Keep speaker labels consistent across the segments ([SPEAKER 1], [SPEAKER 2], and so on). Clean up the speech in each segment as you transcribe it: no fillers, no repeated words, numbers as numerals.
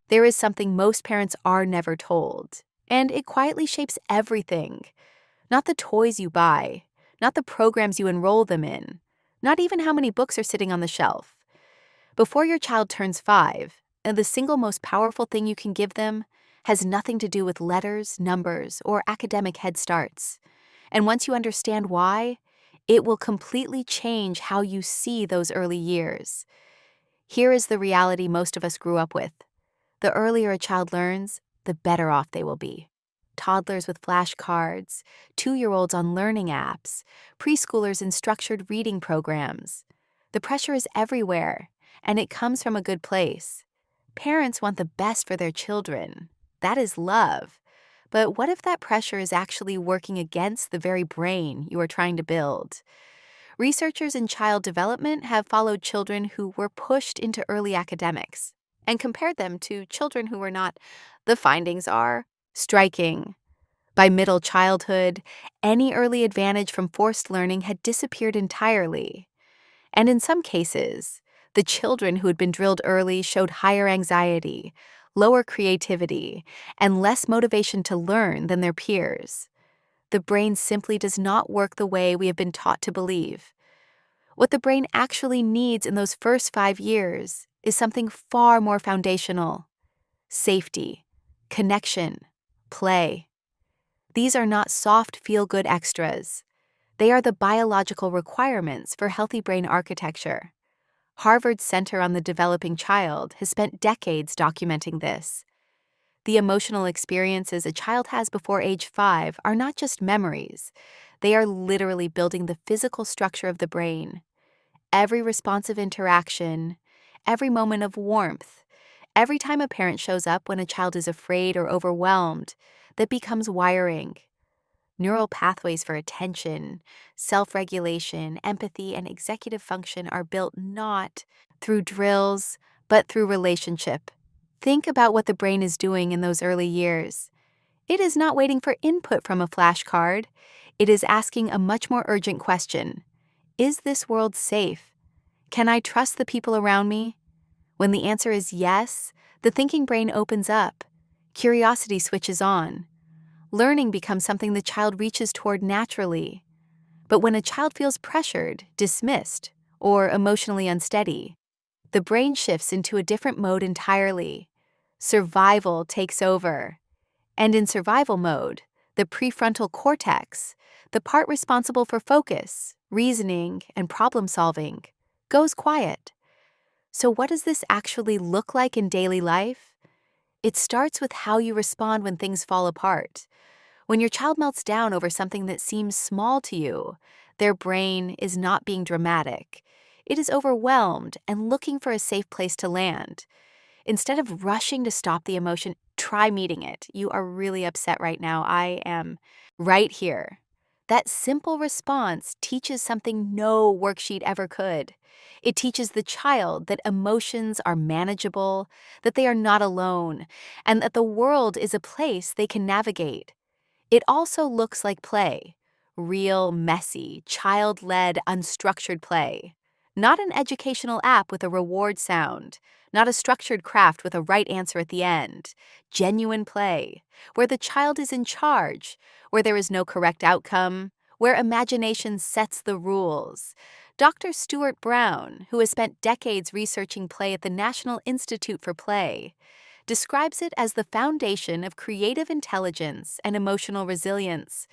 [SPEAKER 1] There is something most parents are never told, and it quietly shapes everything. Not the toys you buy, not the programs you enroll them in, not even how many books are sitting on the shelf. Before your child turns 5, and the single most powerful thing you can give them has nothing to do with letters, numbers, or academic head starts. And once you understand why, it will completely change how you see those early years. Here is the reality most of us grew up with. The earlier a child learns, the better off they will be. Toddlers with flashcards, 2-year-olds on learning apps, preschoolers in structured reading programs. The pressure is everywhere, and it comes from a good place. Parents want the best for their children. That is love. But what if that pressure is actually working against the very brain you are trying to build? Researchers in child development have followed children who were pushed into early academics and compared them to children who were not. The findings are striking. By middle childhood, any early advantage from forced learning had disappeared entirely. And in some cases, the children who had been drilled early showed higher anxiety, lower creativity, and less motivation to learn than their peers. The brain simply does not work the way we have been taught to believe. What the brain actually needs in those first 5 years is something far more foundational: safety, connection, play. These are not soft feel-good extras. They are the biological requirements for healthy brain architecture. Harvard's Center on the Developing Child has spent decades documenting this. The emotional experiences a child has before age 5 are not just memories. They are literally building the physical structure of the brain. Every responsive interaction, every moment of warmth, every time a parent shows up when a child is afraid or overwhelmed, that becomes wiring. Neural pathways for attention, self-regulation, empathy, and executive function are built not through drills, but through relationship. Think about what the brain is doing in those early years. It is not waiting for input from a flashcard. It is asking a much more urgent question. Is this world safe? Can I trust the people around me? When the answer is yes, the thinking brain opens up. Curiosity switches on. Learning becomes something the child reaches toward naturally. But when a child feels pressured, dismissed, or emotionally unsteady, the brain shifts into a different mode entirely. Survival takes over. And in survival mode, the prefrontal cortex, the part responsible for focus, reasoning, and problem solving, goes quiet. So what does this actually look like in daily life? It starts with how you respond when things fall apart. When your child melts down over something that seems small to you, their brain is not being dramatic. It is overwhelmed and looking for a safe place to land. Instead of rushing to stop the emotion, try meeting it. You are really upset right now. I am right here. That simple response teaches something no worksheet ever could. It teaches the child that emotions are manageable, that they are not alone, and that the world is a place they can navigate. It also looks like play. Real, messy, child-led, unstructured play. Not an educational app with a reward sound. Not a structured craft with a right answer at the end. Genuine play, where the child is in charge, where there is no correct outcome, where imagination sets the rules. Dr. Stuart Brown, who has spent decades researching play at the National Institute for Play, describes it as the foundation of creative intelligence and emotional resilience.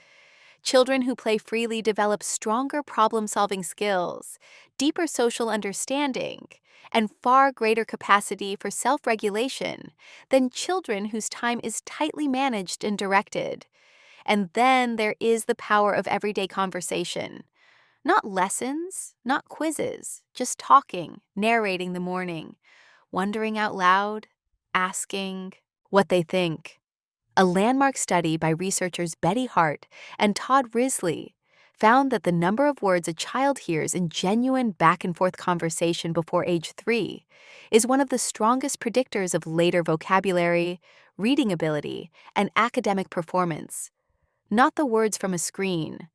[SPEAKER 1] Children who play freely develop stronger problem-solving skills, deeper social understanding, and far greater capacity for self-regulation than children whose time is tightly managed and directed. And then there is the power of everyday conversation. Not lessons, not quizzes, just talking, narrating the morning, wondering out loud, asking what they think. A landmark study by researchers Betty Hart and Todd Risley found that the number of words a child hears in genuine back-and-forth conversation before age 3 is one of the strongest predictors of later vocabulary, reading ability, and academic performance. Not the words from a screen,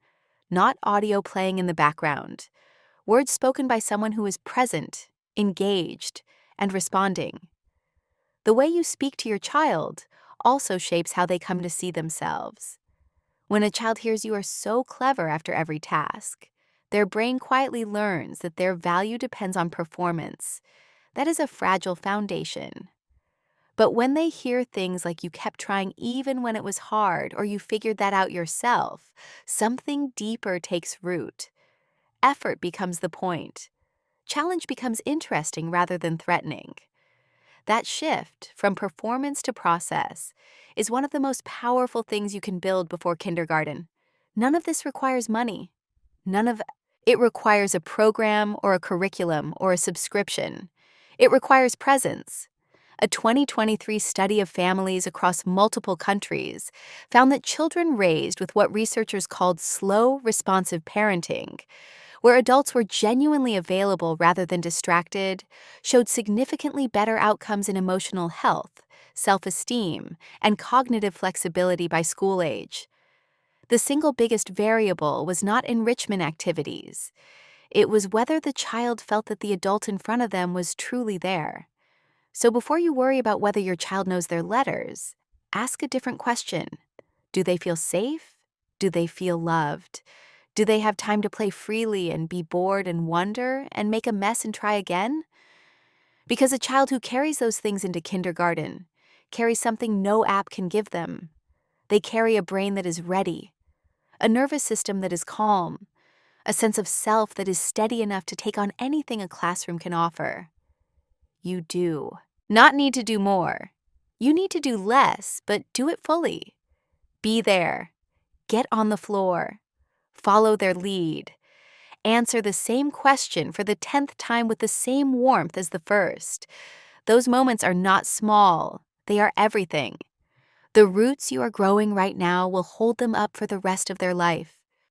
[SPEAKER 1] not audio playing in the background, words spoken by someone who is present, engaged, and responding. The way you speak to your child also shapes how they come to see themselves. When a child hears you are so clever after every task, their brain quietly learns that their value depends on performance. That is a fragile foundation. But when they hear things like you kept trying even when it was hard or you figured that out yourself, something deeper takes root. Effort becomes the point. Challenge becomes interesting rather than threatening. That shift from performance to process is one of the most powerful things you can build before kindergarten. None of this requires money. None of it requires a program or a curriculum or a subscription. It requires presence. A 2023 study of families across multiple countries found that children raised with what researchers called slow, responsive parenting, where adults were genuinely available rather than distracted, showed significantly better outcomes in emotional health, self-esteem, and cognitive flexibility by school age. The single biggest variable was not enrichment activities. It was whether the child felt that the adult in front of them was truly there. So before you worry about whether your child knows their letters, ask a different question. Do they feel safe? Do they feel loved? Do they have time to play freely and be bored and wonder and make a mess and try again? Because a child who carries those things into kindergarten carries something no app can give them. They carry a brain that is ready, a nervous system that is calm, a sense of self that is steady enough to take on anything a classroom can offer. You do not need to do more. You need to do less, but do it fully. Be there. Get on the floor. Follow their lead. Answer the same question for the 10th time with the same warmth as the first. Those moments are not small. They are everything. The roots you are growing right now will hold them up for the rest of their life.